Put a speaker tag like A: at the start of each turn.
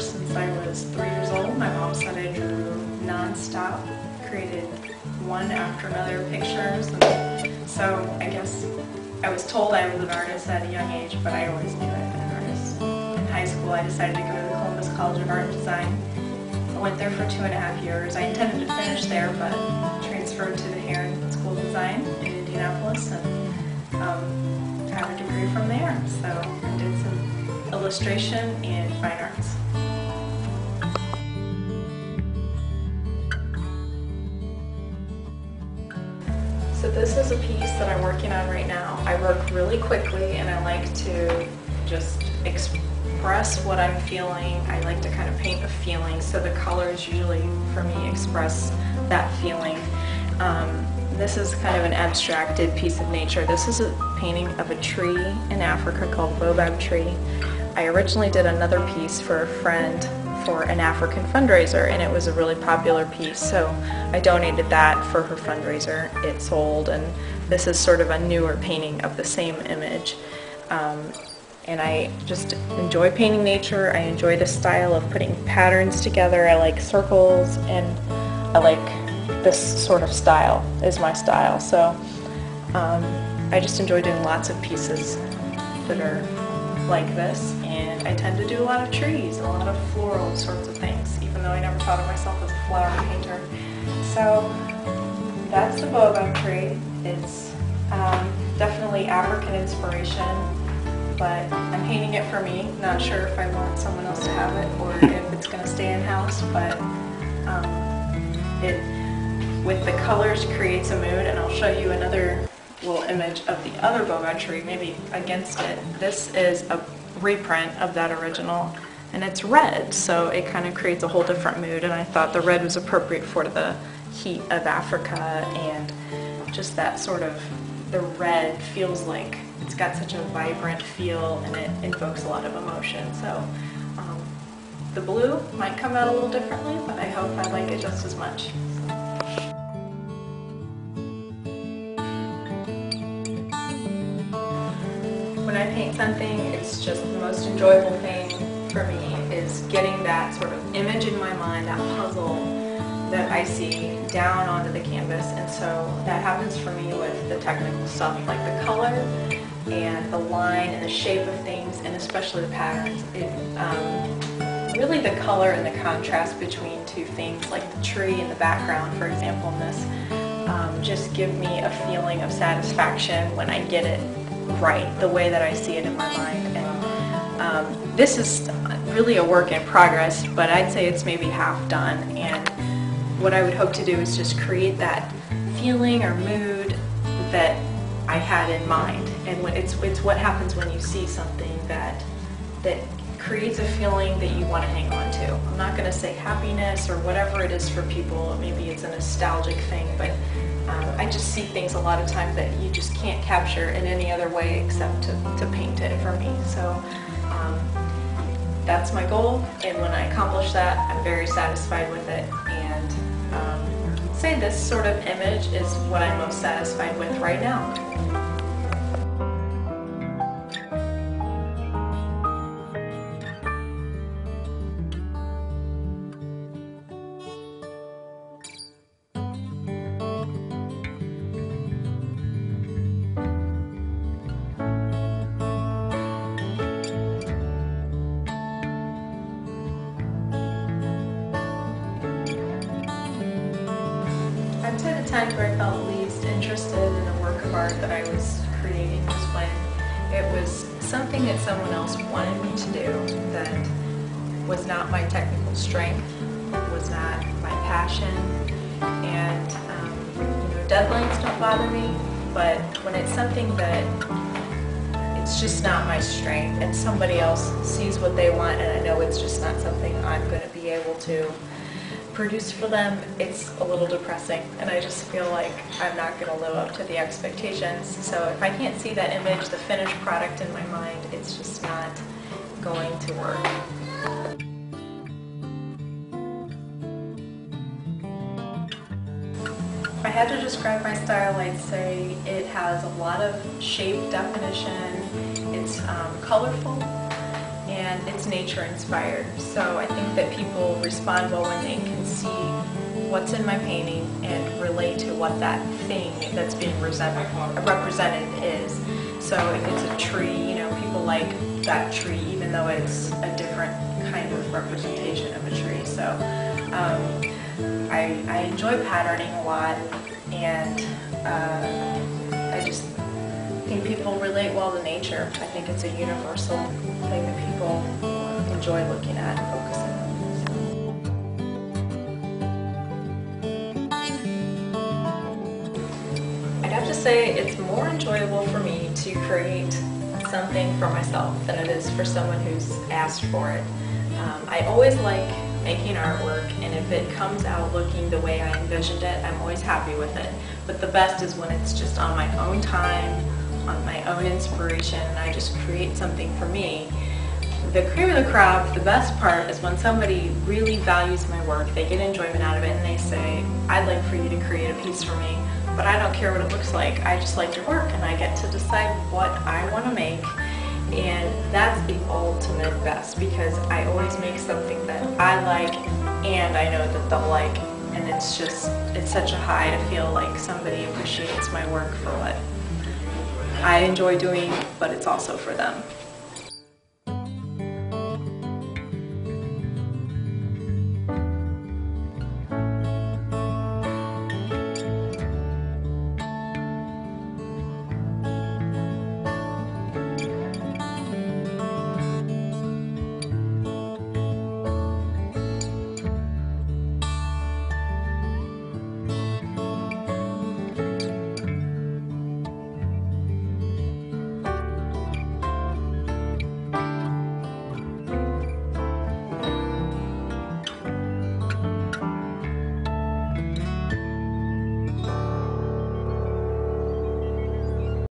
A: ever since I was 3 years old. My mom said I drew non-stop, created one after another pictures, and so I guess I was told I was an artist at a young age, but I always knew I'd been an artist. In high school, I decided to go to the Columbus College of Art and Design. I went there for 2.5 years. I intended to finish there, but transferred to the Heron School of Design in Indianapolis and have a degree from there. So I did some illustration and fine arts. So this is a piece that I'm working on right now. I work really quickly and I like to just express what I'm feeling. I like to kind of paint a feeling, so the colors usually for me express that feeling. This is kind of an abstracted piece of nature. This is a painting of a tree in Africa called baobab tree. I originally did another piece for a friend for an African fundraiser, and it was a really popular piece, so I donated that for her fundraiser. It sold, and this is sort of a newer painting of the same image. And I just enjoy painting nature. I enjoy the style of putting patterns together. I like circles, and I like this sort of style is my style. So I just enjoy doing lots of pieces that are like this, and I tend to do a lot of trees, a lot of floral sorts of things, even though I never thought of myself as a flower painter. So that's the baobab tree. It's definitely African inspiration, but I'm painting it for me. Not sure if I want someone else to have it or if it's going to stay in-house, but it, with the colors, creates a mood, and I'll show you another little image of the other baobab tree, maybe against it. This is a reprint of that original, and it's red, so it kind of creates a whole different mood, and I thought the red was appropriate for the heat of Africa, and just that sort of, the red feels like it's got such a vibrant feel, and it invokes a lot of emotion. So the blue might come out a little differently, but I hope I like it just as much. When I paint something, it's just the most enjoyable thing for me is getting that sort of image in my mind, that puzzle that I see down onto the canvas. And so that happens for me with the technical stuff like the color and the line and the shape of things, and especially the patterns. Really the color and the contrast between two things like the tree and the background, for example, in this, just give me a feeling of satisfaction when I get it right, the way that I see it in my mind. And this is really a work in progress, but I'd say it's maybe half done, and what I would hope to do is just create that feeling or mood that I had in mind. And it's what happens when you see something that creates a feeling that you want to hang on to. I'm not going to say happiness or whatever it is for people, maybe it's a nostalgic thing, but I just see things a lot of times that you just can't capture in any other way except to paint it for me. So that's my goal, and when I accomplish that, I'm very satisfied with it. And say this sort of image is what I'm most satisfied with right now. I'd say the time where I felt least interested in the work of art that I was creating was when it was something that someone else wanted me to do that was not my technical strength, was not my passion, and deadlines don't bother me, but when it's something that it's just not my strength and somebody else sees what they want and I know it's just not something I'm going to be able to produce for them, it's a little depressing, and I just feel like I'm not going to live up to the expectations. So if I can't see that image, the finished product in my mind, it's just not going to work. If I had to describe my style, I'd say it has a lot of shape definition, it's colorful, and and it's nature inspired. So I think that people respond well when they can see what's in my painting and relate to what that thing that's being represented is. So if it's a tree, you know, people like that tree even though it's a different kind of representation of a tree. So I enjoy patterning a lot, and I just think people relate well to nature. I think it's a universal thing that people enjoy looking at and focusing on. I'd have to say it's more enjoyable for me to create something for myself than it is for someone who's asked for it. I always like making artwork, and if it comes out looking the way I envisioned it, I'm always happy with it. But the best is when it's just on my own time, on my own inspiration, and I just create something for me. The cream of the crop, the best part, is when somebody really values my work, they get enjoyment out of it, and they say, I'd like for you to create a piece for me, but I don't care what it looks like, I just like your work, and I get to decide what I want to make. And that's the ultimate best, because I always make something that I like and I know that they'll like, and it's such a high to feel like somebody appreciates my work for what I enjoy doing, but it's also for them.